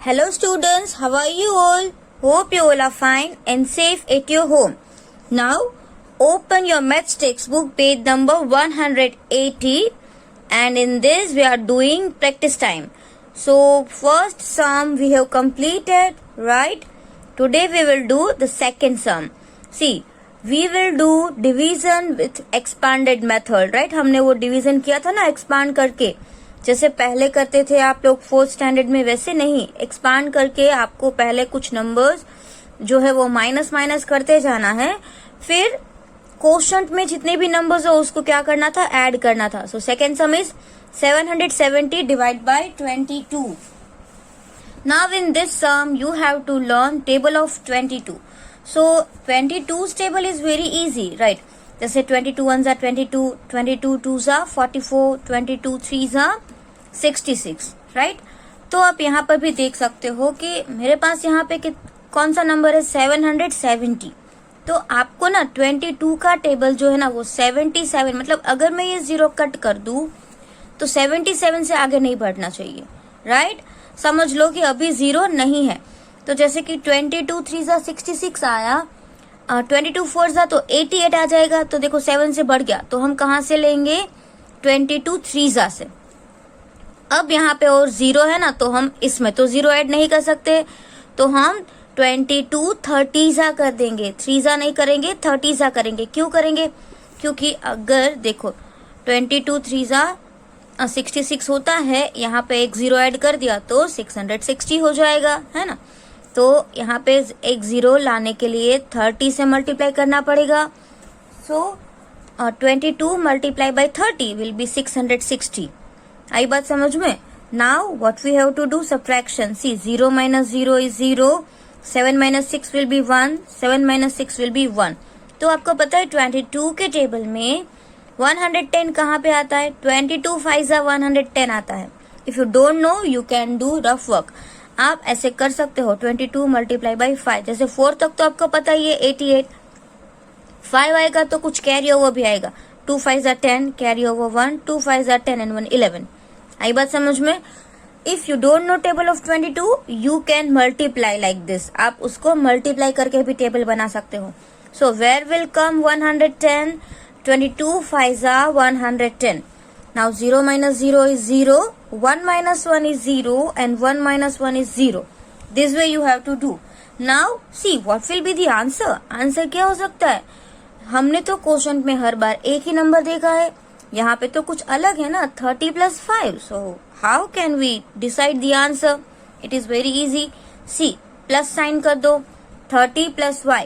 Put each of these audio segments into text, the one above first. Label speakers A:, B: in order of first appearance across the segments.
A: Hello students, how are you all? Hope you all are fine and safe at your home. Now, open your maths textbook page number 180 and in this we are doing practice time. So, first sum we have completed, right? Today we will do the second sum. See, we will do division with expanded method, right? हमने वो division किया था ना expand करके, जैसे पहले करते थे आप लोग 4th स्टैंडर्ड में, वैसे नहीं, एक्सपांड करके आपको पहले कुछ नंबर्स जो है वो माइनस माइनस करते जाना है, फिर कोशंट में जितने भी नंबर्स हो उसको क्या करना था, ऐड करना था. So second sum is 770 divide by 22. Now in this sum you have to learn table of 22. So 22's table is very easy, right? जैसे 22 1s are 22, 22 2s are 44, 22 3s are 66, right? तो आप यहाँ पर भी देख सकते हो कि मेरे पास यहाँ पे कौन सा नंबर है, 770. तो आपको ना 22 का टेबल जो है ना वो 77, मतलब अगर मैं ये 0 कट कर दूं तो 77 से आगे नहीं बढ़ना चाहिए, राइट? समझ लो कि अभी 0 नहीं है. तो जैसे कि 22 3s are 66 आया, 22 4s are तो 88 आ जाएगा. तो देखो 7 से बढ़ गया, तो हम कहाँ से लेंगे, 22 3s are से. अब यहाँ पे और 0 है ना, तो हम इसमें तो 0 ऐड नहीं कर सकते, तो हम 22 30s are कर देंगे. 3s are नहीं करेंगे, 30s are करेंगे. क्यों करेंगे? क्योंकि अगर देखो 22 3s are 66 होता है, यहाँ पे एक 0 ऐड कर दिया तो 660 हो जाएगा, है ना? तो यहाँ पे एक 0 लाने के लिए 30 से मल्टीप्लाई करना पड़ेगा. So 22 multiply by 30 will be 660. आई बात समझ में? Now what we have to do, subtraction. See 0 minus 0 is 0, 7 minus 6 will be 1, 7 minus 6 will be 1. तो आपको पता है 22 के टेबल में 110 कहाँ पे आता है, 22 5s are 110 आता है. If you don't no you can do rough work. आप ऐसे कर सकते हो, 22 मल्टीप्लाई बाई 5. जैसे 4 तक तो आपको पता ही है 88, 5 आएगा तो कुछ कैरी ओवर भी आएगा. 2 5s are 10, carry over 1, 2 5s are 10 and 1 11. आई बात समझ में? If you don't know table of 22 you can multiply like this. आप उसको मल्टीप्लाई करके भी टेबल बना सकते हो. So where will come 110, 22 5s are 110. Now 0 minus 0 is 0, 1 minus 1 is 0 and 1 minus 1 is 0. This way you have to do. Now see what will be the answer. Answer क्या हो सकता है? हमने तो क्वेश्चन में हर बार एक ही नंबर देखा है, यहाँ पे तो कुछ अलग है ना, 30 plus 5. So how can we decide the answer? It is very easy. See, plus sign कर दो, 30 plus y,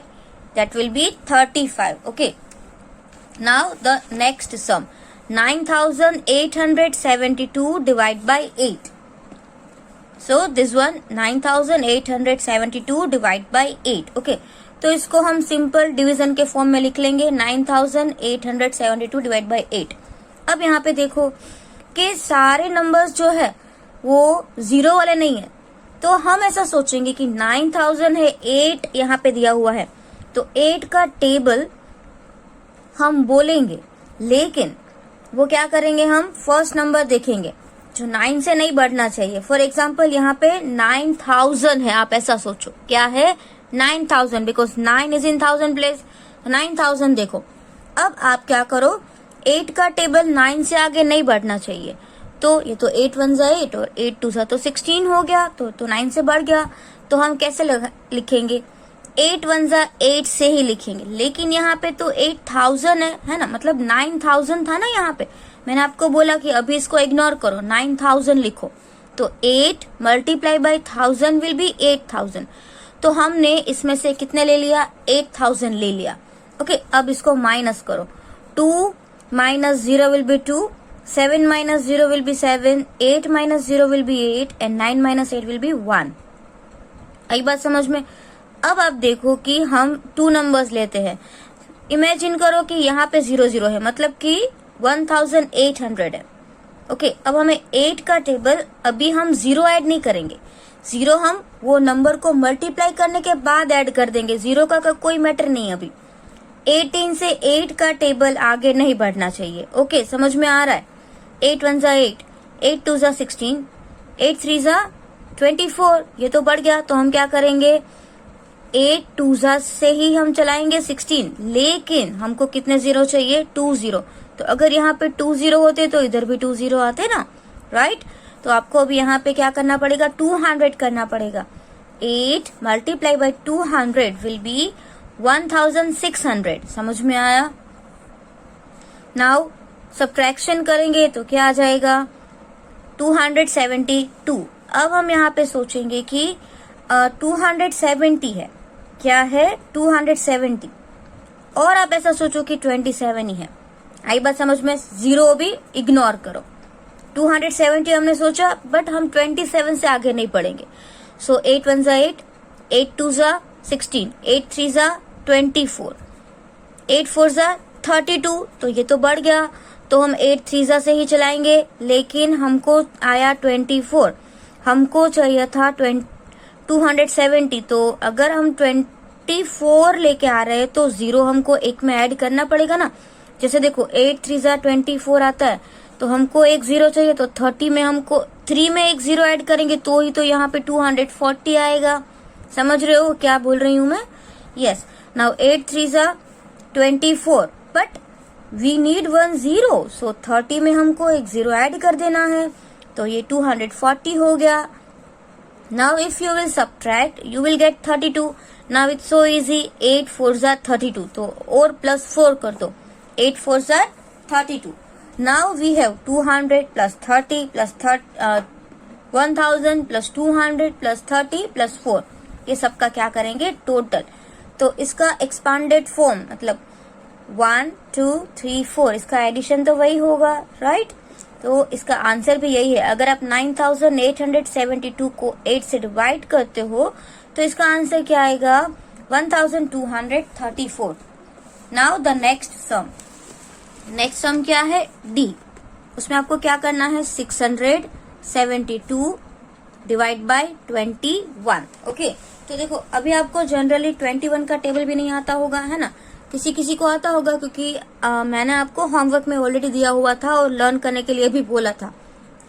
A: that will be 35. Okay. Now the next sum. 9872 divided by 8. So this one 9872 divided by 8. Okay. तो इसको हम simple division के form में लिख लेंगे, 9872 divide by 8. अब यहाँ पे देखो कि सारे नंबर्स जो है वो 0 वाले नहीं है, तो हम ऐसा सोचेंगे कि 9000 है, 8 यहाँ पे दिया हुआ है, तो 8 का टेबल हम बोलेंगे, लेकिन वो क्या करेंगे, हम फर्स्ट नंबर देखेंगे जो 9 से नहीं बढ़ना चाहिए. फॉर एग्जाम्पल यहाँ पे 9000 है, आप ऐसा सोचो क्या है, 9000, बिकॉज 9 इज इन 1000 प्लेस, 9000 देखो. अब आप क्या करो, 8 का टेबल 9 से आगे नहीं बढ़ना चाहिए, तो ये तो 8 1s are 8 और 8 2s are तो 16 हो गया, तो 9 से बढ़ गया. तो हम कैसे लिखेंगे, 8 1s are 8 से ही लिखेंगे. लेकिन यहाँ पे तो 8000 है ना, मतलब 9000 था ना यहाँ पे. मैंने आपको बोला कि अभी इसको इग्नोर करो, 9000 लिखो. तो 8 मल्टीप्लाई बाई 1000 विल बी 8000. तो हमने इसमें से कितने ले लिया, 8000 ले लिया. ओके, अब इसको माइनस करो. 2 minus 0 will be 2, 7 minus 0 will be 7, 8 minus 0 will be 8 and 9 minus 8 will be 1. आई बात समझ में? अब आप देखो कि हम 2 नंबर्स लेते हैं. इमेजिन करो कि यहाँ पे 0 0 है, मतलब कि 1800 है. ओके, अब हमें 8 का टेबल, अभी हम 0 ऐड नहीं करेंगे. 0 हम वो नंबर को मल्टीप्लाई करने के बाद ऐड कर देंगे. 0 का कोई मैटर नहीं अभी. 18 से 8 का टेबल आगे नहीं बढ़ना चाहिए. ओके, समझ में आ रहा है? 8 1s are 8, 8 2s are 16, 8 3s are 24, ये तो बढ़ गया, तो हम क्या करेंगे 8 2 से ही हम चलाएंगे 16, लेकिन हमको कितने जीरो चाहिए 2 0। तो अगर यहाँ पे 2 0 होते तो इधर भी 2 0 आते ना, राइट। तो आपको अभी यहाँ पे क्या करना पड़ेगा 200 करना पड़ेगा। 8 मल्टीप्लाई बाई 200 विल बी 1600। समझ में आया? नाउ सब्ट्रैक्शन करेंगे तो क्या आ जाएगा 272। अब हम यहाँ पे सोचेंगे कि 270 है, क्या है 270, और आप ऐसा सोचो कि 27 ही है। आई बात समझ में? जीरो भी इग्नोर करो। 270 हमने सोचा, बट हम 27 से आगे नहीं पढ़ेंगे। सो 8 1 8, 8 2 16, 8 3 24, 8 4 32। तो ये तो बढ़ गया, तो हम 8 3 से ही चलाएंगे, लेकिन हमको आया 24, हमको चाहिए था 270। तो अगर हम 24 लेके आ रहे हैं तो जीरो हमको एक में ऐड करना पड़ेगा ना। जैसे देखो 8 3 24 आता है, तो हमको एक जीरो चाहिए, तो 30 में हमको 3 में एक जीरो ऐड करेंगे तो ही तो यहाँ पे 240 आएगा। समझ रहे हो क्या बोल रही हूँ मैं? Yes. Now 8 3 24, but we need 1 0, सो 30 में हमको एक जीरो ऐड कर देना है, तो ये 240 हो गया। Now if you will subtract, you will get 32. Now it's so easy. 8 4 32. तो और प्लस 4 कर दो, 8 4 32. Now we have 200 plus 30 plus 1000 plus 200 plus 30 plus 4. ये सबका क्या करेंगे टोटल। तो इसका एक्सपांडेड फॉर्म मतलब 1 2 3 4, इसका एडिशन तो वही होगा, राइट। तो इसका आंसर भी यही है। अगर आप 9872 को 8 से डिवाइड करते हो तो इसका आंसर क्या आएगा 1234। नाउ द नेक्स्ट सम क्या है डी। उसमें आपको क्या करना है 672 डिवाइड बाय 21। ओके, तो देखो अभी आपको जनरली 21 का टेबल भी नहीं आता होगा, है ना। किसी किसी को आता होगा, क्योंकि मैंने आपको होमवर्क में ऑलरेडी दिया हुआ था और लर्न करने के लिए भी बोला था,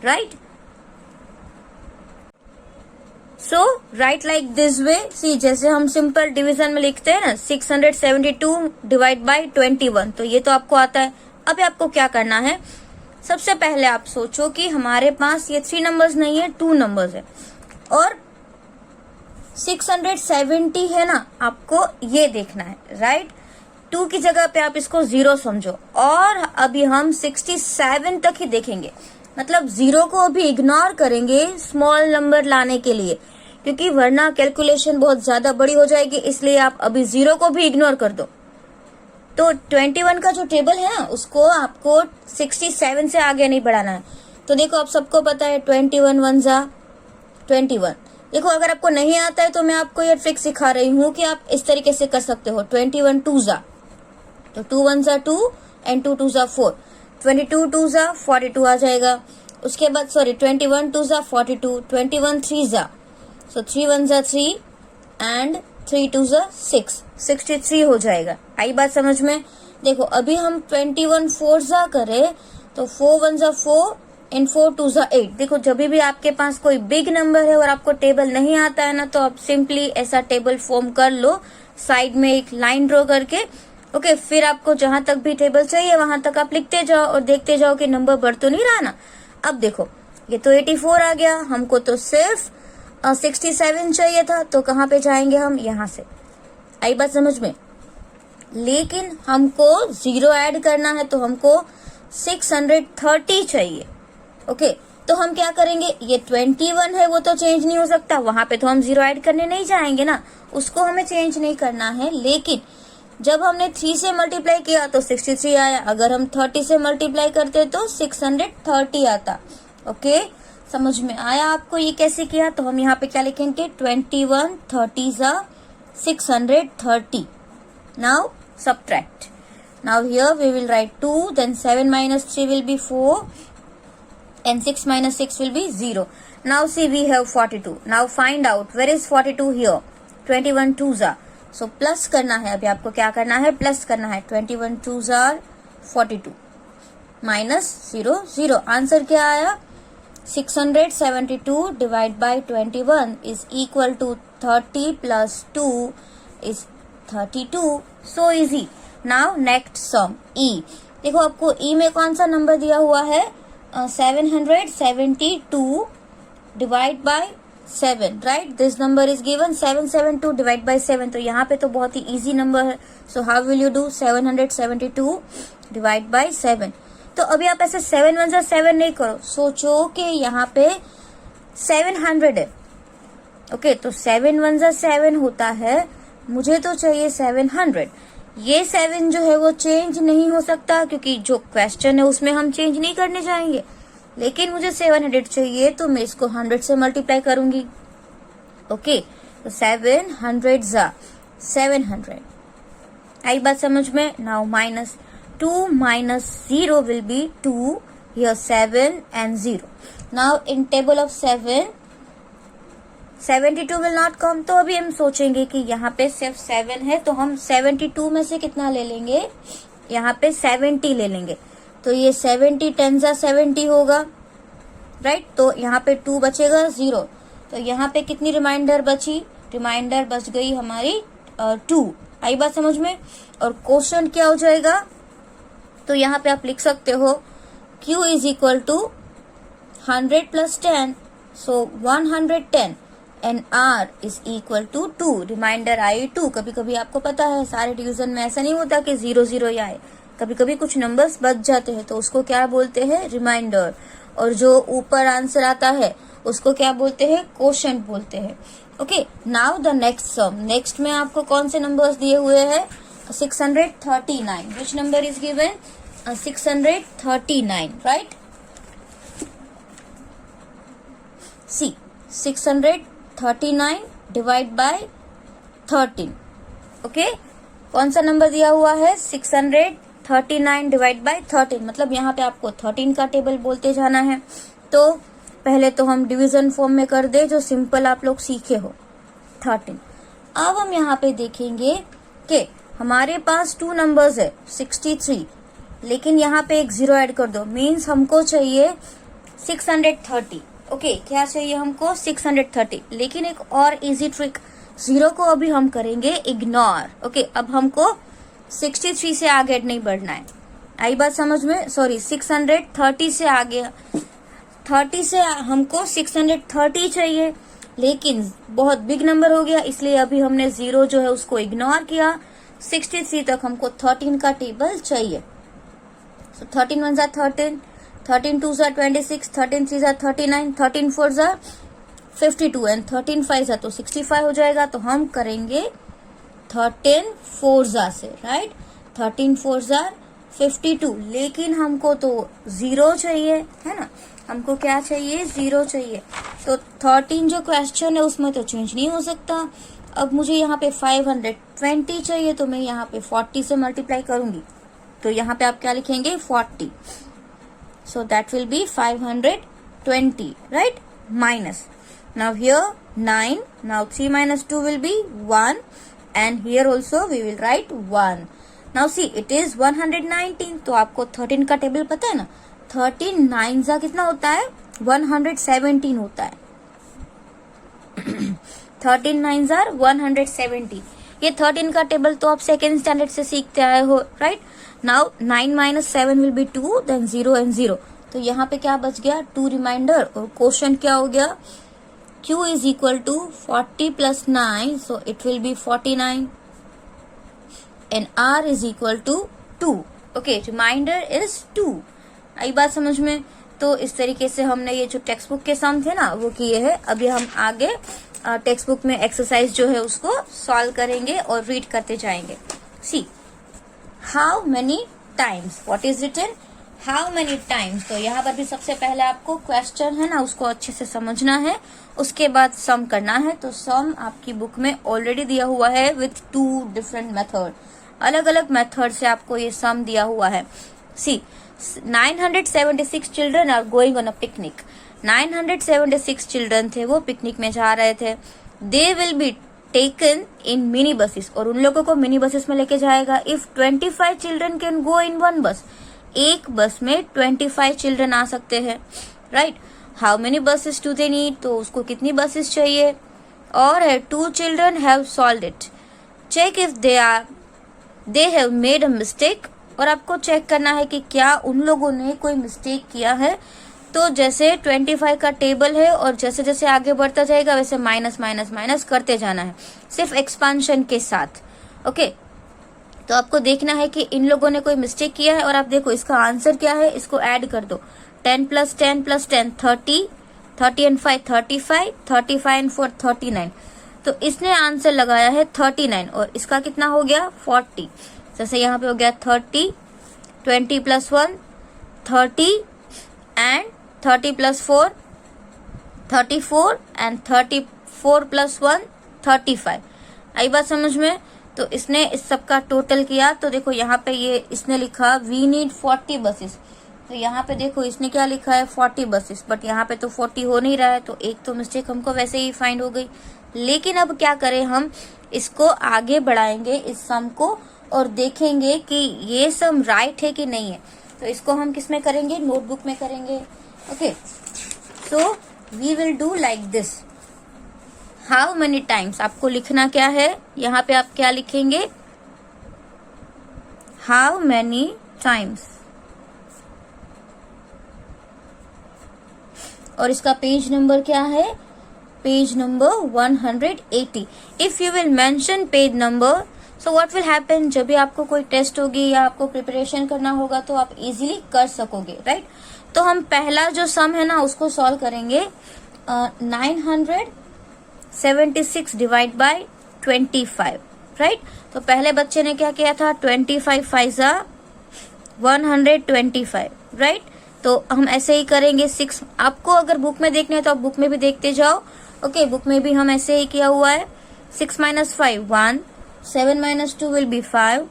A: right. So right like this way. See जैसे हम सिंपल डिवीजन में लिखते हैं ना 672 डिवाइड बाय 21, तो ये तो आपको आता है। अभी आपको क्या करना है, सबसे पहले आप सोचो कि हमारे पास ये 3 नंबर्स नहीं है, 2 नंबर्स है, और 670 है ना, आपको ये देखना है, राइट। 2 की जगह पे आप इसको 0 समझो, और अभी हम 67 तक ही देखेंगे, मतलब 0 को अभी इग्नोर करेंगे स्मॉल नंबर लाने के लिए, क्योंकि वरना कैलकुलेशन बहुत ज्यादा बड़ी हो जाएगी, इसलिए आप अभी 0 को भी इग्नोर कर दो। तो 21 का जो टेबल है ना, उसको आपको 67 से आगे नहीं बढ़ाना है। तो देखो आप सबको पता है 21 1 21। देखो अगर आपको नहीं आता है तो मैं आपको ये ट्रिक सिखा रही हूँ कि आप इस तरीके से कर सकते हो। 21 2 तो 2 1 2 एंड 2 2 4, 22 2 42 आ जाएगा। उसके बाद 21 2 42, 21 3 सो 3 1 3 एंड 3 2 6, 63 हो जाएगा। आई बात समझ में? देखो अभी हम 21 4 करें तो 4 1 4 एंड 4 2 8। देखो जब भी आपके पास कोई बिग नंबर है और आपको टेबल नहीं आता है ना, तो आप सिंपली ऐसा टेबल फॉर्म कर लो, साइड में एक लाइन ड्रॉ करके। ओके, फिर आपको जहां तक भी टेबल चाहिए वहां तक आप लिखते जाओ और देखते जाओ कि नंबर बढ़ तो नहीं रहा ना। अब देखो ये तो 84 आ गया, हमको तो सिर्फ 67 चाहिए था, तो कहाँ पे जाएंगे हम, यहाँ से। आई बात समझ में? लेकिन हमको 0 ऐड करना है, तो हमको 630 चाहिए। ओके, तो हम क्या करेंगे, ये 21 है वो तो चेंज नहीं हो सकता, वहां पे तो हम 0 ऐड करने नहीं जाएंगे ना, उसको हमें चेंज नहीं करना है। लेकिन जब हमने 3 से मल्टीप्लाई किया तो 63 आया, अगर हम 30 से मल्टीप्लाई करते तो 630 आता। ओके, समझ में आया आपको ये कैसे किया? तो हम यहाँ पे क्या लिखेंगे 21 30 630। Now subtract. Now here we will write 2, then 7 minus 3 will be 4, and 6 minus 6 will be 0. Now see we have 42. Now find out where is 42 here. 21 2 So plus करना है, अभी आपको क्या करना है, प्लस करना है। 21 2 42 minus 0 0। आंसर क्या आया 672 divided by 21 is equal to 30 plus 2 is 32. So easy. Now next sum E. देखो आपको E में कौन सा नंबर दिया हुआ है? 772 divide by 7, right? This number is given 772 divide by 7. तो यहाँ पे तो बहुत ही इजी नंबर है. So how will you do? 772 divide by 7. तो अभी आप ऐसे 7 1 7 नहीं करो. सोचो कि यहाँ पे 700 है. ओके, तो 7 1 7 होता है. मुझे तो चाहिए 700. ये 7 जो है वो चेंज नहीं हो सकता क्योंकि जो क्वेश्चन है उसमें हम चेंज नहीं करने जाएंगे. लेकिन मुझे 700 चाहिए तो मैं इसको 100 से मल्टीप्लाई करूंगी. ओके, तो 700 जा 700. आई बात समझ में? Now minus 2 minus 0 will be 2. Here 7 and 0. Now in table of 7 72 will not come. तो अभी हम सोचेंगे कि यहाँ पे सिर्फ 7 है तो हम 72 में से कितना ले लेंगे? यहाँ पे 70 ले लेंगे. तो ये 70 10 जा 70 होगा, राइट? तो यहाँ पे 2 बचेगा 0. तो यहाँ पे कितनी रिमाइंडर बची? रिमाइंडर बच गई हमारी 2. आई बात समझ में? और क्वेश्चन क्या हो जाएगा? तो यहाँ पे आप लिख सकते हो Q is equal to 100 plus 10, so 110 and R is equal to 2. Remainder आई 2. कभी कभी आपको पता है सारे डिवीजन में ऐसा नहीं होता कि 0 0 ही आए. कभी कभी कुछ नंबर्स बच जाते हैं तो उसको क्या बोलते हैं? रिमाइंडर. और जो ऊपर आंसर आता है उसको क्या बोलते हैं? क्वोशंट बोलते हैं. Okay, now the next some. Next में आपको कौन से नंबर्स दिए हुए हैं? 639. Which number is given? 639, right? See, 639 divide by 13. Okay? कौन सा नंबर दिया हुआ है? 639 डिवाइड बाय 13. मतलब यहाँ पे आपको 13 का टेबल बोलते जाना है. तो पहले तो हम डिवीजन फॉर्म में कर दे जो सिंपल आप लोग सीखे हो. 13. अब हम यहाँ पे देखेंगे कि हमारे पास 2 नंबर्स है 63, लेकिन यहाँ पे एक 0 ऐड कर दो. मीन्स हमको चाहिए 630. ओके, क्या चाहिए हमको? 630. लेकिन एक और इजी ट्रिक, 0 को अभी हम करेंगे इग्नोर. ओके, अब हमको 63 से आगे नहीं बढ़ना है. आई बात समझ में? सॉरी, 630 से आगे, 30 से हमको 630 चाहिए, लेकिन बहुत बिग नंबर हो गया इसलिए अभी हमने 0 जो है उसको इग्नोर किया. 63 तक हमको 13 का टेबल चाहिए. सो 13 1 जा 13, 13 2 जा 26, 13 3 जा 39, 13 4 जा 52 एंड 13 5 जा तो 65 हो जाएगा. तो हम करेंगे 13 4 जा से, राइट? 13 4 जा 52. लेकिन हमको तो 0 चाहिए, है ना? हमको क्या चाहिए? 0 चाहिए. तो 13 जो क्वेश्चन है उसमें तो चेंज नहीं हो सकता. अब मुझे यहाँ पे 520 चाहिए तो मैं यहाँ पे 40 से मल्टीप्लाई करूंगी. तो यहाँ पे आप क्या लिखेंगे? 40. So that will be 520, right? Minus. Now here 9. Now 3 minus 2 will be 1 and here also we will write 1. Now see, it is 119. तो आपको 13 का टेबल पता है ना? 13 9 जा कितना होता है? 117 होता है. 13 9 जार 170. ये 13 का टेबल तो आप सेकेंड स्टैंडर्ड से सीखते आए हो, right? Now 9 minus 7 will be 2, then 0 and 0. तो यहाँ पे क्या बच गया? 2 रिमाइंडर. और क्वेश्चन क्या हो गया? Q is equal to 40 plus 9, so it will be 49 and R is equal to 2. Okay, remainder is 2. आई बात समझ में? तो इस तरीके से हमने ये जो टेक्स्ट बुक के सम थे ना वो किए हैं. अभी हम आगे टेक्स्ट बुक में एक्सरसाइज जो है उसको सॉल्व करेंगे और रीड करते जाएंगे. See, how many times, what is written? How many times. तो यहाँ पर भी सबसे पहले आपको क्वेश्चन है ना उसको अच्छे से समझना है, उसके बाद सम करना है. तो सम आपकी बुक में ऑलरेडी दिया हुआ है विथ 2 डिफरेंट मेथड. अलग अलग मेथड से आपको ये सम दिया हुआ है. See, 976 children are going on a picnic. 976 children थे, वो पिकनिक में जा रहे थे. They will be taken in mini buses. और उन लोगों को मिनी बसेस में लेके जाएगा. If 25 children can go in 1 bus. एक बस में 25 चिल्ड्रन आ सकते हैं, right? How many buses do they need, तो उसको कितनी बसेस चाहिए. और है 2 children have solved it. Check if they have made a mistake. और आपको चेक करना है कि क्या उन लोगों ने कोई मिस्टेक किया है. तो जैसे 25 का टेबल है और जैसे जैसे आगे बढ़ता जाएगा वैसे माइनस माइनस माइनस करते जाना है, सिर्फ एक्सपांशन के साथ. ओके, तो आपको देखना है कि इन लोगों ने कोई मिस्टेक किया है. और आप देखो इसका आंसर क्या है, इसको ऐड कर दो. 10 + 10 + 10 30, 30 and 5 35, 35 and 4 39. तो इसने आंसर लगाया है 39 और इसका कितना हो गया 40. जैसे यहाँ पे हो गया 30, 20 + 1 30 and 30 + 4 34 and 34 + 1 35. आई बात समझ में. तो इसने इस सब का टोटल किया. तो देखो यहाँ पे ये इसने लिखा वी नीड 40 बसेस. तो यहाँ पे देखो इसने क्या लिखा है 40 बसेस, बट यहाँ पे तो 40 हो नहीं रहा है. तो एक तो मिस्टेक हमको वैसे ही फाइंड हो गई. लेकिन अब क्या करें, हम इसको आगे बढ़ाएंगे इस सम को और देखेंगे कि ये सम राइट है कि नहीं है. तो इसको हम किस में करेंगे, नोटबुक में करेंगे. Okay, so we will do like this. How many times आपको लिखना क्या है, यहाँ पे आप क्या लिखेंगे, हाउ मेनी टाइम्स. और इसका पेज नंबर क्या है, page number 180. If you will mention page number, so what will happen, जब भी आपको कोई टेस्ट होगी या आपको प्रिपरेशन करना होगा तो आप इजीली कर सकोगे, राइट. तो हम पहला जो सम है ना उसको सॉल्व करेंगे. 976 डिवाइड बाय 25, राइट. तो पहले बच्चे ने क्या किया था, 25 5 125, राइट. तो हम ऐसे ही करेंगे 6. आपको अगर बुक में देखना है तो आप बुक में भी देखते जाओ. ओके, बुक में भी हम ऐसे ही किया हुआ है. 6 - 5 1, 7 - 2 will be 5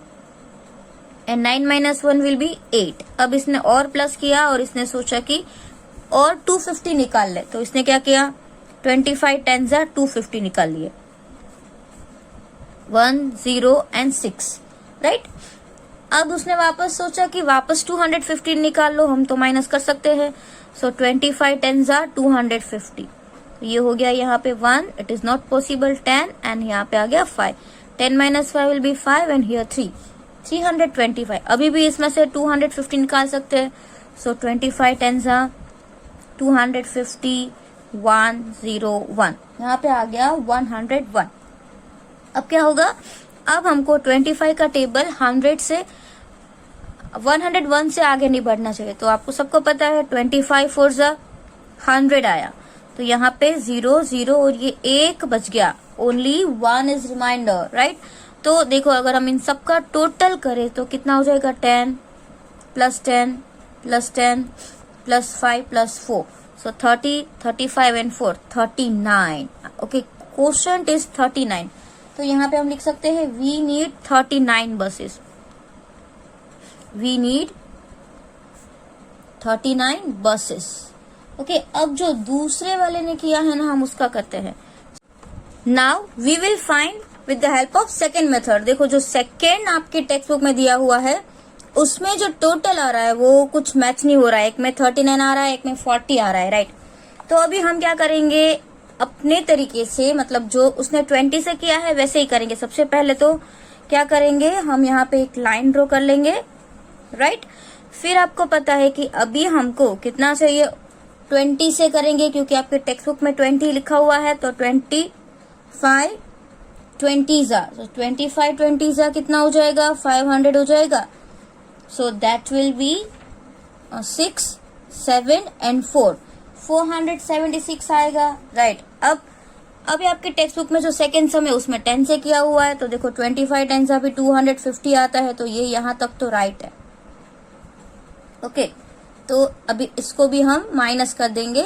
A: and 9 - 1 will be 8. अब इसने और प्लस किया और इसने सोचा कि और 250 निकाल ले. तो इसने क्या किया, 25 10 250 निकाल लिए. 1 0 and 6, राइट. अब उसने वापस सोचा कि वापस 250 निकाल लो, हम तो माइनस कर सकते हैं. सो 25 10 250. ये हो गया यहाँ पे 1, it is not possible 10 and यहाँ पे आ गया 5. 10 - 5 विल बी 5 एंड हियर 3, 325. अभी भी इसमें से 250 निकाल सकते हैं. सो 25 10 250 101. यहाँ पे आ गया 101. अब क्या होगा, अब हमको 25 का टेबल 100 से 101 से आगे नहीं बढ़ना चाहिए. तो आपको सबको पता है 25 4 100 आया. तो यहाँ पे 0 0 और ये 1 बच गया. Only 1 is remainder, right. तो देखो अगर हम इन सब का टोटल करें तो कितना हो जाएगा, 10 + 10 + 10 + 5 + 4. So 30 35 and 4 39. Okay, quotient is 39. तो यहाँ पे हम लिख सकते हैं we need 39 buses. We need 39 buses. Okay, अब जो दूसरे वाले ने किया है ना हम उसका करते हैं. Now we will find with the help of second method. देखो जो सेकेंड आपके टेक्स्ट बुक में दिया हुआ है उसमें जो टोटल आ रहा है वो कुछ मैच नहीं हो रहा है. एक में 39 आ रहा है, एक में 40 आ रहा है, राइट. तो अभी हम क्या करेंगे, अपने तरीके से, मतलब जो उसने 20 से किया है वैसे ही करेंगे. सबसे पहले तो क्या करेंगे, हम यहाँ पे एक लाइन ड्रॉ कर लेंगे, राइट. फिर आपको पता है कि अभी हमको कितना चाहिए, 20 से करेंगे क्योंकि आपके टेक्स्ट बुक में 20 लिखा हुआ है. तो 25 20 तो 25 20 कितना हो जाएगा, 500 हो जाएगा. So that will be 6 7 and 4 476 आएगा, राइट. अब अभी आपके टेक्स्ट बुक में जो सेकेंड सम है उसमें 10 से किया हुआ है. तो देखो 25 10 अभी 250 आता है. तो ये यहाँ तक तो राइट है. ओके, तो अभी इसको भी हम माइनस कर देंगे.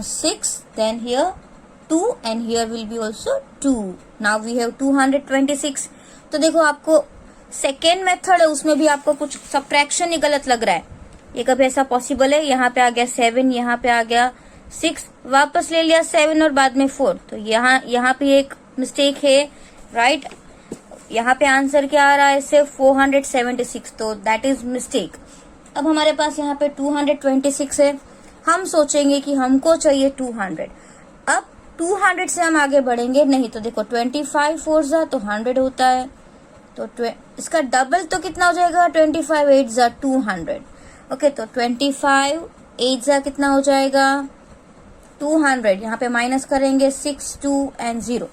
A: 6 then here 2 and here will be also 2. Now we have 226. तो देखो आपको सेकेंड मेथड है उसमें भी आपको कुछ सब्ट्रैक्शन ही गलत लग रहा है. ये कभी ऐसा पॉसिबल है, यहाँ पे आ गया 7, यहाँ पे आ गया 6, वापस ले लिया 7 और बाद में 4. तो यहाँ पे एक मिस्टेक है, राइट. यहाँ पे आंसर क्या आ रहा है, सिर्फ 476. तो दैट इज मिस्टेक. अब हमारे पास यहाँ पे 226 है. हम सोचेंगे कि हमको चाहिए 200। अब 200 से हम आगे बढ़ेंगे नहीं, तो देखो 25 4 जा तो 100 होता है, तो इसका डबल तो कितना हो जाएगा, 25 8 जा 200। ओके, तो 25 8 जा कितना हो जाएगा 200। यहाँ पे माइनस करेंगे 6 2 एंड 0,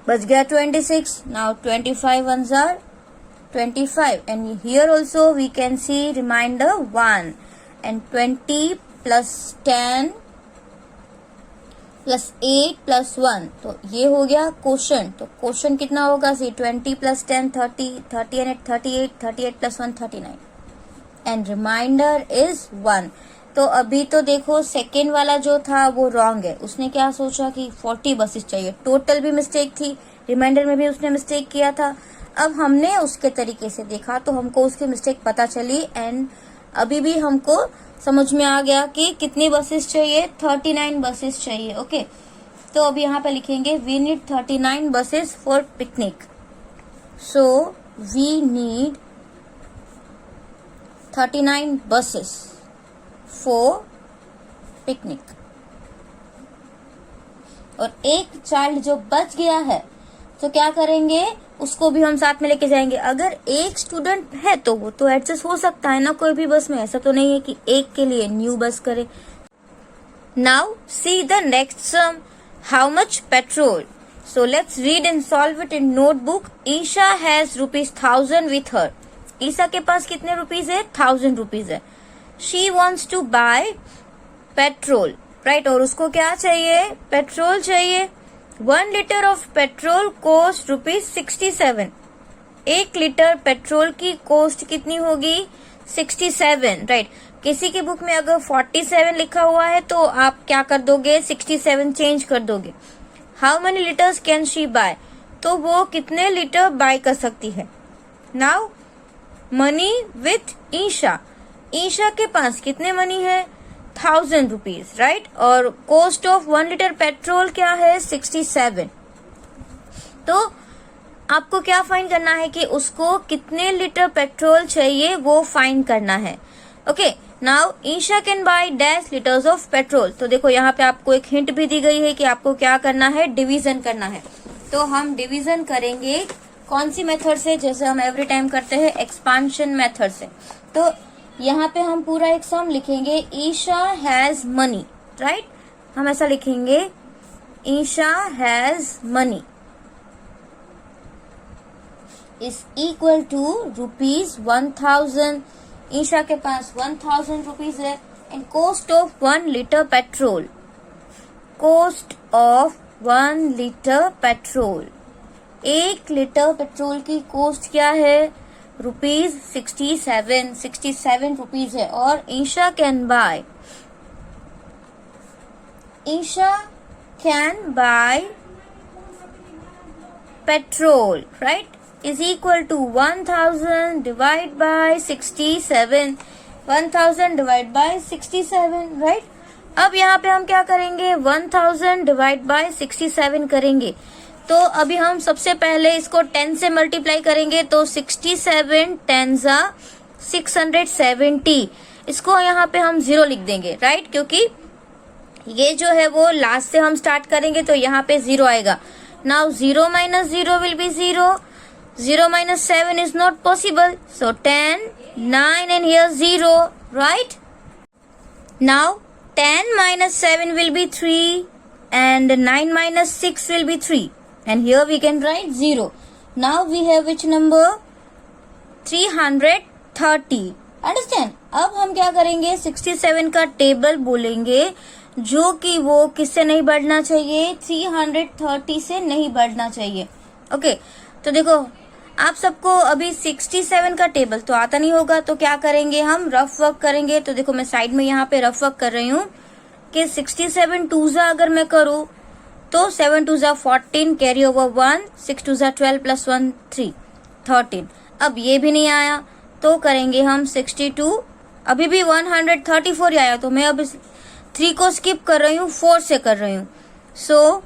A: बच गया 26। नाउ 25 1 जा 25, and here also we can see remainder 1, and 20 plus 10 plus 8 plus 1, तो ये हो गया क्वोशंट। तो क्वोशंट कितना होगा, सी 20 plus 10 30, 30 and 8 38, 38 plus 1 39, and remainder is 1। तो अभी तो देखो सेकेंड वाला जो था वो रॉन्ग है, उसने क्या सोचा कि 40 बसेस चाहिए, टोटल भी मिस्टेक थी, रिमाइंडर में भी उसने मिस्टेक किया था। अब हमने उसके तरीके से देखा तो हमको उसकी मिस्टेक पता चली, एंड अभी भी हमको समझ में आ गया कि कितनी बसेस चाहिए, 39 बसेस चाहिए। ओके, तो अब यहाँ पे लिखेंगे we need 39 buses for picnic. So we need 39 buses for picnic. और एक चाइल्ड जो बच गया है तो क्या करेंगे, उसको भी हम साथ में लेके जाएंगे। अगर एक स्टूडेंट है तो वो तो एडजस्ट हो सकता है ना कोई भी बस में, ऐसा तो नहीं है कि एक के लिए न्यू बस करे। Now see the next sum, how much petrol. So let's read and solve it in notebook. Isha has ₹1000 with her. Isha के पास कितने रुपीज है, 1000 रुपीज है। She wants to buy petrol, right, और उसको क्या चाहिए, पेट्रोल चाहिए। 1 litre of petrol cost ₹67। 1 litre petrol की कोस्ट कितनी होगी, 67, राइट। किसी की बुक में अगर 47 लिखा हुआ है तो आप क्या कर दोगे, 67 चेंज कर दोगे। How many litres can she buy, तो वो कितने लीटर बाय कर सकती है। Now money with Isha, Isha के पास कितने मनी है, 1000 रुपीज, राइट, और कॉस्ट ऑफ 1 लीटर पेट्रोल क्या है, 67। तो आपको क्या फाइंड करना है कि उसको कितने लीटर पेट्रोल चाहिए वो फाइंड करना है। Okay, now Isha can buy dash litres of petrol. तो देखो यहाँ पे आपको एक हिंट भी दी गई है कि आपको क्या करना है, डिवीजन करना है। तो हम डिवीजन करेंगे कौन सी मेथड से, जैसे हम एवरी टाइम करते हैं एक्सपांशन मेथड से। तो यहाँ पे हम पूरा एक सम लिखेंगे, ईशा हैज मनी, राइट, हम ऐसा लिखेंगे Isha has money is equal to ₹1000। Isha के पास 1000 रुपीज है, and cost of 1 litre petrol, cost of 1 litre petrol, 1 litre petrol की कॉस्ट क्या है, ₹67 रुपीज है। और Isha can buy petrol, right, is equal to 1000 divide by 67, 1000 divide by 67, right. अब यहाँ पे हम क्या करेंगे, 1000 डिवाइड बाय 67 करेंगे। तो अभी हम सबसे पहले इसको 10 से मल्टीप्लाई करेंगे, तो 67 10 जा 670। इसको यहाँ पे हम 0 लिख देंगे, राइट, क्योंकि ये जो है वो लास्ट से हम स्टार्ट करेंगे तो यहाँ पे 0 आएगा। Now 0 minus 0 will be 0, 0 minus 7 is not possible, so 10 9 and here 0, right. Now 10 minus 7 will be 3 and 9 minus 6 will be 3, and here we can write 0. Now we have which number, 330. Understand. अब हम क्या करेंगे, 67 का table बोलेंगे जो कि वो किससे नहीं बढ़ना चाहिए, 330 से नहीं बढ़ना चाहिए। ओके, तो देखो आप सबको अभी 67 का टेबल तो आता नहीं होगा, तो क्या करेंगे, हम रफ वर्क करेंगे। तो देखो मैं साइड में यहाँ पे रफ वर्क कर रही हूँ कि 67 2 अगर मैं करूँ तो 7 2 14, कैरी ओवर 1, 6 2 12 प्लस 1 3, 13। अब ये भी नहीं आया तो करेंगे हम 62, अभी भी 134 ही आया, तो मैं अब 3 को स्किप कर रही हूँ, 4 से कर रही हूँ। सो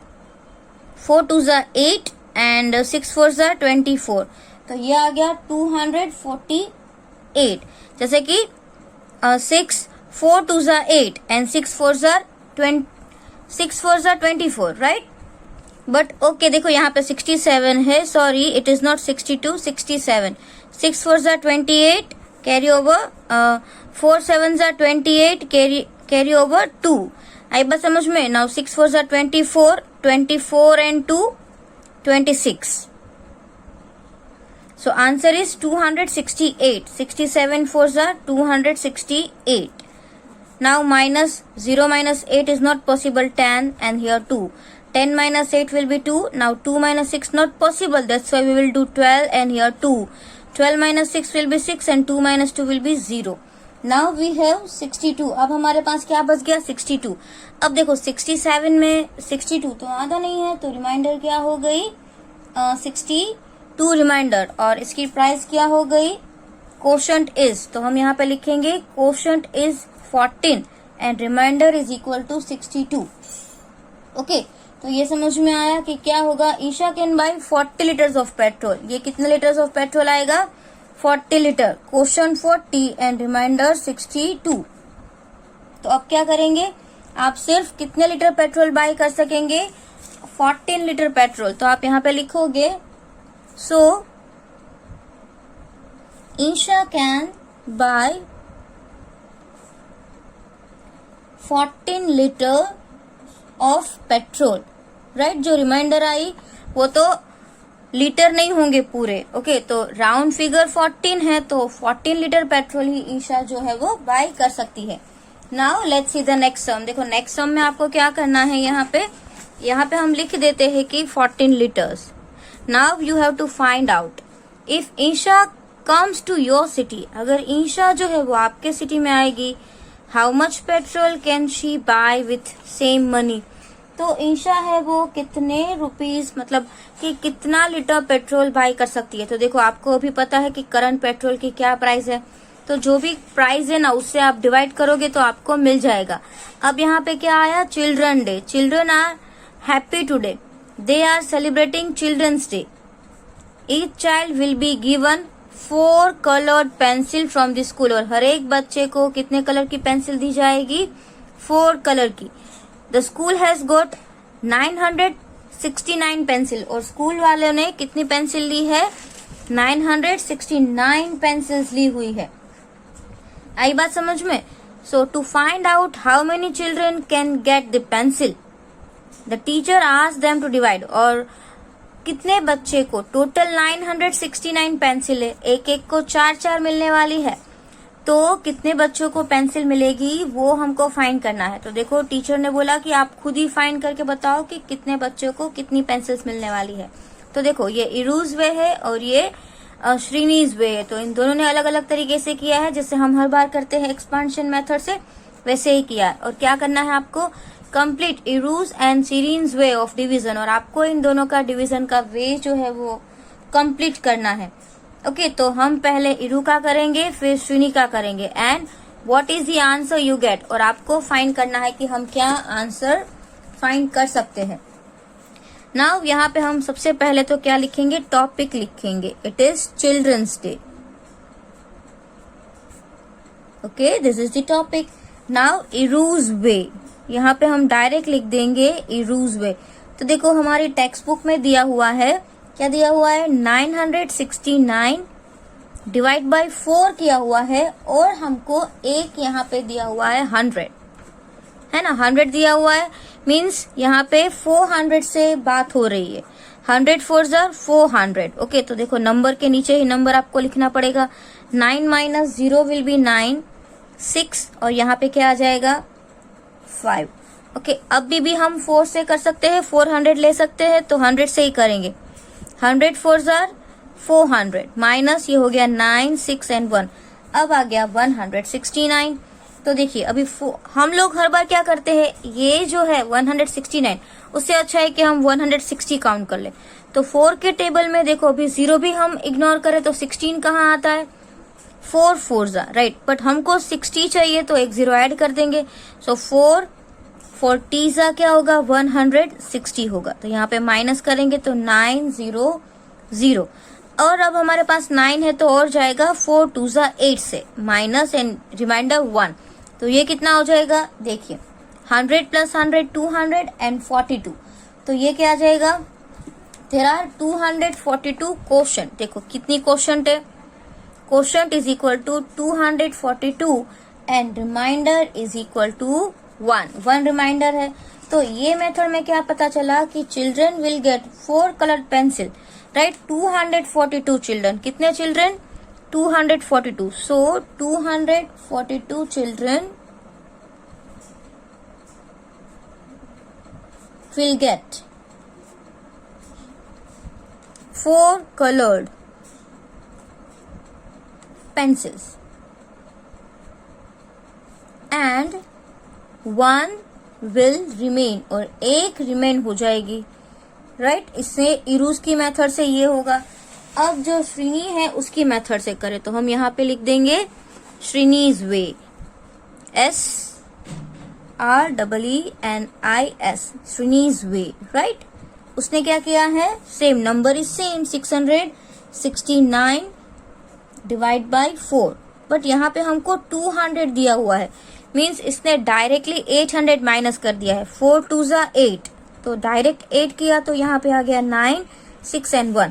A: 4 2 8 एंड 6 4 24, तो ये आ गया 248। जैसे कि 6 4 2s are 8 and 6 4s are 24, right. But okay देखो यहाँ पे 67 है, sorry it is not 62, 67. 6 4s are 28, carry over 4 7s are 28, carry over 2. आई बात समझ में. Now 6 4s are 24, 24 and 2 26. So answer is 268. 67 4s are 268. Now minus 0 minus 8 is not possible, 10 and here 2. 10 minus 8 will be 2. Now 2 minus 6 not possible, that's why we will do 12 and here 2. 12 minus 6 will be 6 and 2 minus 2 will be 0. Now we have 62. अब हमारे पास क्या बच गया? 62. अब देखो 67 में 62 तो आधा नहीं है, तो रिमाइंडर क्या हो गई? 62 रिमाइंडर. और इसकी प्राइस क्या हो गई? कोशंट इज, तो हम यहाँ पे लिखेंगे quotient is 14 and remainder is equal to 62. Okay, तो ये समझ में आया कि क्या होगा. Isha can buy 40 litres of petrol. ये कितने लीटर्स ऑफ पेट्रोल आएगा? 40 लीटर. Question 40 and reminder 62. तो अब क्या करेंगे? आप सिर्फ कितने लीटर पेट्रोल बाय कर सकेंगे? 14 लीटर पेट्रोल. तो आप यहाँ पे लिखोगे so Isha can buy 14 litre of petrol, right. जो रिमाइंडर आई वो तो लीटर नहीं होंगे पूरे. ओके, तो राउंड फिगर 14 है, तो 14 लीटर पेट्रोल ही ईशा जो है वो बाय कर सकती है. Now let's see the next सम. देखो नेक्स्ट सम में आपको क्या करना है. यहाँ पे हम लिख देते हैं कि 14 litres. Now you have to find out if Isha comes to your city. अगर ईशा जो है वो आपके सिटी में आएगी, how much petrol can she buy with same money. तो ईशा है वो कितने रुपीस, मतलब कि कितना लीटर पेट्रोल बाय कर सकती है. तो देखो आपको अभी पता है कि करंट पेट्रोल की क्या प्राइस है, तो जो भी प्राइस है ना उससे आप डिवाइड करोगे तो आपको मिल जाएगा. अब यहाँ पे क्या आया? Children day. Children are happy today. They are celebrating children's day. Each child will be given 4 coloured pencil from the school. और हर एक बच्चे को कितने कलर की पेंसिल दी जाएगी? 4 कलर की. The school has got 969 pencil. और स्कूल वालों ने कितनी पेंसिल ली है? 969 पेंसिल्स ली हुई है. आई बात समझ में. So to find out how many children can get the pencil, the teacher asked them to divide. और कितने बच्चे को? टोटल 969 पेंसिल है, एक एक को 4 मिलने वाली है. तो कितने बच्चों को पेंसिल मिलेगी वो हमको फाइंड करना है. तो देखो टीचर ने बोला कि आप खुद ही फाइंड करके बताओ कि कितने बच्चों को कितनी पेंसिल्स मिलने वाली है. तो देखो ये इरूज वे है और ये श्रीनीज वे है. तो इन दोनों ने अलग अलग तरीके से किया है. जैसे हम हर बार करते हैं एक्सपांशन मेथड से, वैसे ही किया है. और क्या करना है आपको? कंप्लीट इरूज एंड सीरीन्स वे ऑफ डिवीजन. और आपको इन दोनों का डिवीजन का वे जो है वो कंप्लीट करना है. ओके, तो हम पहले इरू का करेंगे, फिर श्रीनी का करेंगे. And what is the answer you get. और आपको फाइंड करना है कि हम क्या आंसर फाइंड कर सकते हैं. नाउ यहाँ पे हम सबसे पहले तो क्या लिखेंगे? टॉपिक लिखेंगे. It is children's day. Okay, this is the topic. Now इरूज वे, यहाँ पे हम डायरेक्ट लिख देंगे इरूज वे. तो देखो हमारी टेक्स्ट बुक में दिया हुआ है, क्या दिया हुआ है? 969 डिवाइड बाय 4 किया हुआ है. और हमको एक यहाँ पे दिया हुआ है 100, है ना. 100 दिया हुआ है, मीन्स यहाँ पे 400 से बात हो रही है. 100 4s are 400. ओके, तो देखो नंबर के नीचे ही नंबर आपको लिखना पड़ेगा. 9 minus 0 will be 9, 6 और यहाँ पे क्या आ जाएगा? 5. ओके, अभी भी हम 4 से कर सकते हैं, 400 ले सकते हैं, तो 100 से ही करेंगे. 100 4s are 400 माइनस ये हो गया 9, 6 and 1. अब आ गया 169. तो देखिए अभी हम लोग हर बार क्या करते हैं, ये जो है 169, उससे अच्छा है कि हम 160 काउंट कर ले. तो 4 के टेबल में देखो अभी 0 भी हम इग्नोर करें तो 16 कहाँ आता है? 4 4s are, राइट. बट हमको 60 चाहिए तो एक 0 ऐड कर देंगे. सो 4 40s क्या होगा? 160 होगा. तो यहाँ पे माइनस करेंगे तो 900. और अब हमारे पास 9 है तो और जाएगा 4 2s 8 से माइनस एंड रिमाइंडर 1. तो ये कितना हो जाएगा, देखिए 100 + 100 200 and 42, तो ये क्या आ जाएगा, देयर आर 242 क्वोशंट। देखो कितनी क्वोशंट है, quotient is equal to 242 and remainder is equal to 1 remainder है। तो ये मेथड में क्या पता चला कि children will get 4 coloured pencil, right. 242 children, कितने children, 242, so 242 children will get 4 colored pencils and 1 will remain, और एक remain हो जाएगी, राइट। इससे इरूज की मेथड से ये होगा। अब जो श्रीनी है उसकी मेथड से करें तो हम यहाँ पे लिख देंगे श्रीनीज वे, SREENIS, श्रीनीज वे, राइट। उसने क्या किया है, same number is same 669 divide by 4, but यहाँ पे हमको 200 दिया हुआ है, मीन्स इसने डायरेक्टली 800 माइनस कर दिया है। 4 2 ज़ा 8, तो डायरेक्ट 8 किया तो यहाँ पे आ गया 9 6 and 1,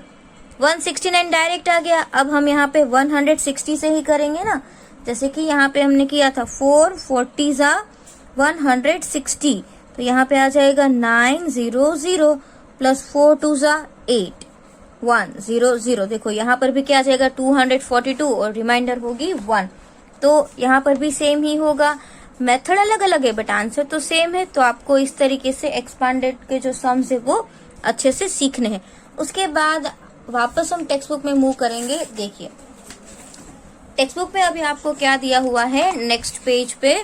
A: 169 डायरेक्ट आ गया। अब हम यहाँ पे 160 से ही करेंगे ना, जैसे कि यहाँ पे हमने किया था 4 40 ज़ा 160, तो यहाँ पे आ जाएगा 900 प्लस 4 2 ज़ा 8 100। देखो यहाँ पर भी क्या आ जाएगा 242 और रिमाइंडर होगी 1, तो यहाँ पर भी सेम ही होगा। मेथड अलग अलग है बट आंसर तो सेम है। तो आपको इस तरीके से एक्सपांडेड के जो सम्स है वो अच्छे से सीखने हैं। उसके बाद वापस हम टेक्स्ट बुक में मूव करेंगे। देखिए टेक्स्ट बुक में अभी आपको क्या दिया हुआ है, नेक्स्ट पेज पे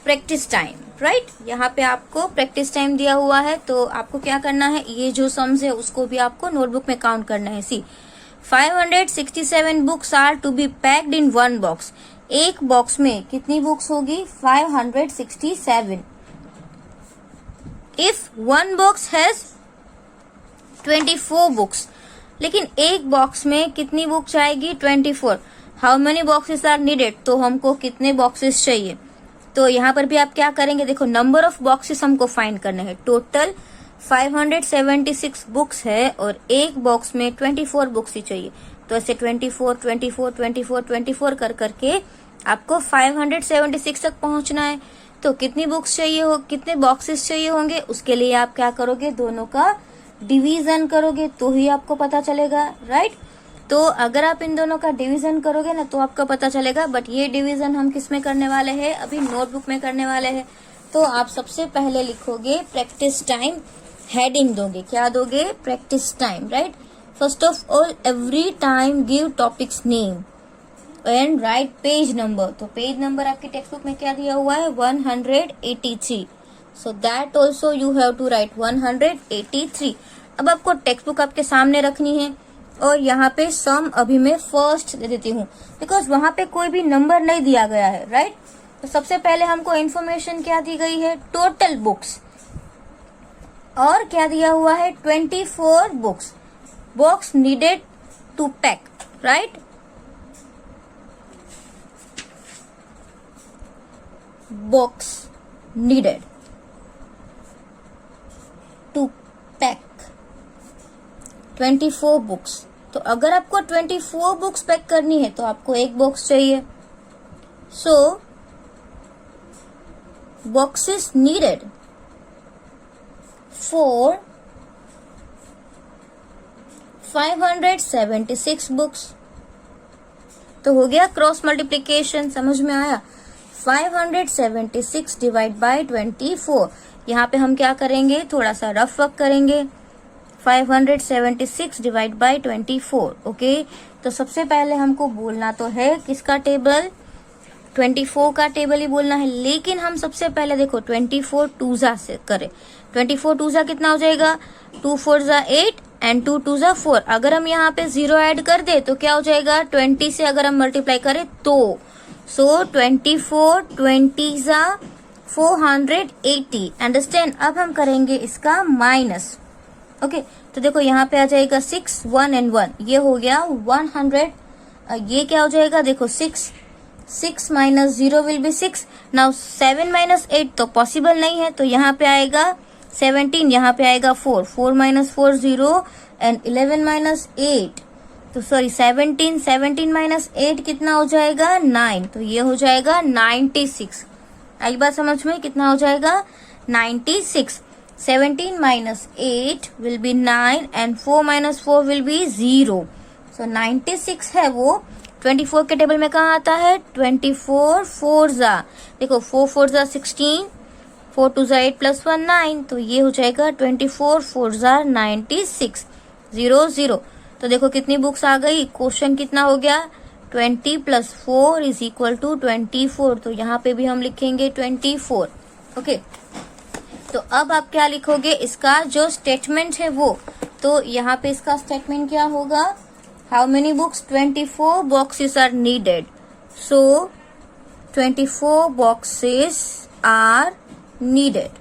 A: प्रैक्टिस टाइम, राइट। यहाँ पे आपको प्रैक्टिस टाइम दिया हुआ है, तो आपको क्या करना है, ये जो सम्स है उसको भी आपको नोटबुक में काउंट करना है। See 567 books are to be packed in 1 box. एक बॉक्स में कितनी बुक्स होगी, 567। इफ 1 बॉक्स हैज 24 बुक्स, लेकिन एक बॉक्स में कितनी बुक्स आएगी, 24। How many boxes are needed, तो हमको कितने बॉक्सेस चाहिए। तो यहाँ पर भी आप क्या करेंगे, देखो नंबर ऑफ बॉक्सेस हमको फाइंड करने हैं। टोटल 576 बुक्स है और एक बॉक्स में 24 बुक्स ही चाहिए, तो ऐसे 24 24 24 24 कर करके आपको 576 तक पहुंचना है। तो कितनी बुक्स चाहिए हो, कितने बॉक्सेस चाहिए होंगे, उसके लिए आप क्या करोगे, दोनों का डिवीजन करोगे तो ही आपको पता चलेगा, राइट। तो अगर आप इन दोनों का डिवीजन करोगे ना तो आपको पता चलेगा, बट ये डिवीजन हम किस में करने वाले हैं, अभी नोटबुक में करने वाले हैं। तो आप सबसे पहले लिखोगे प्रैक्टिस टाइम, हेडिंग दोगे, क्या दोगे, practice time, right. First of all every time give topics name and write page number. तो पेज नंबर आपकी टेक्स्ट बुक में क्या दिया हुआ है, 183, so that also you have to write 183। अब आपको टेक्स्ट बुक आपके सामने रखनी है और यहाँ पे सम अभी मैं फर्स्ट दे देती हूँ, बिकॉज वहां पे कोई भी नंबर नहीं दिया गया है, राइट। तो सबसे पहले हमको इन्फॉर्मेशन क्या दी गई है, टोटल बुक्स, और क्या दिया हुआ है, 24 books, box needed to pack, right. Box needed to pack 24 books. तो अगर आपको 24 बुक्स पैक करनी है तो आपको एक बॉक्स चाहिए। सो बॉक्सेस नीडेड फॉर 576 बुक्स। तो हो गया क्रॉस मल्टीप्लीकेशन, समझ में आया। 576 डिवाइड बाय 24। यहाँ पे हम क्या करेंगे, थोड़ा सा रफ वर्क करेंगे। 576 डिवाइड बाय 24, ओके। तो सबसे पहले हमको बोलना तो है किसका टेबल, 24 का टेबल ही बोलना है, लेकिन हम सबसे पहले देखो 24 2 जा से करें। 24 2 जा कितना हो जाएगा, 2 4 जा 8 एंड 2 2 जा 4। अगर हम यहाँ पे 0 ऐड कर दे तो क्या हो जाएगा, 20 से अगर हम मल्टीप्लाई करें तो, सो 24 20 जा 480, अंडरस्टैंड। अब हम करेंगे इसका माइनस, ओके। तो देखो यहाँ पे आ जाएगा 6 1 and 1, ये हो गया 100। ये क्या हो जाएगा, देखो 6 6 minus 0 will be 6. Now 7 minus 8 तो पॉसिबल नहीं है, तो यहाँ पे आएगा 17, यहाँ पे आएगा 4. 4 minus 4 0 and 11 minus 8 तो सॉरी 17 minus 8 कितना हो जाएगा 9. तो ये हो जाएगा 96. आई बात समझ में, कितना हो जाएगा 96. 17 minus 8 will be 9 and 4 minus 4 will be 0. So 96 है वो 24 के टेबल में कहाँ आता है 24 4 जा, देखो 4 4 जा 16, 4 2 जा 8 plus 1 9, तो ये हो जाएगा 24 4 जा 96 0 0. तो देखो कितनी बुक्स आ गई. क्वेश्चन कितना हो गया 20 plus 4 is equal to 24. तो यहाँ पे भी हम लिखेंगे 24. ओके तो अब आप क्या लिखोगे, इसका जो स्टेटमेंट है वो, तो यहाँ पे इसका स्टेटमेंट क्या होगा, how many books 24 boxes are needed. So 24 boxes are needed.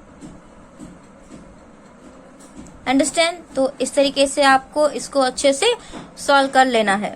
A: Understand. तो इस तरीके से आपको इसको अच्छे से सॉल्व कर लेना है.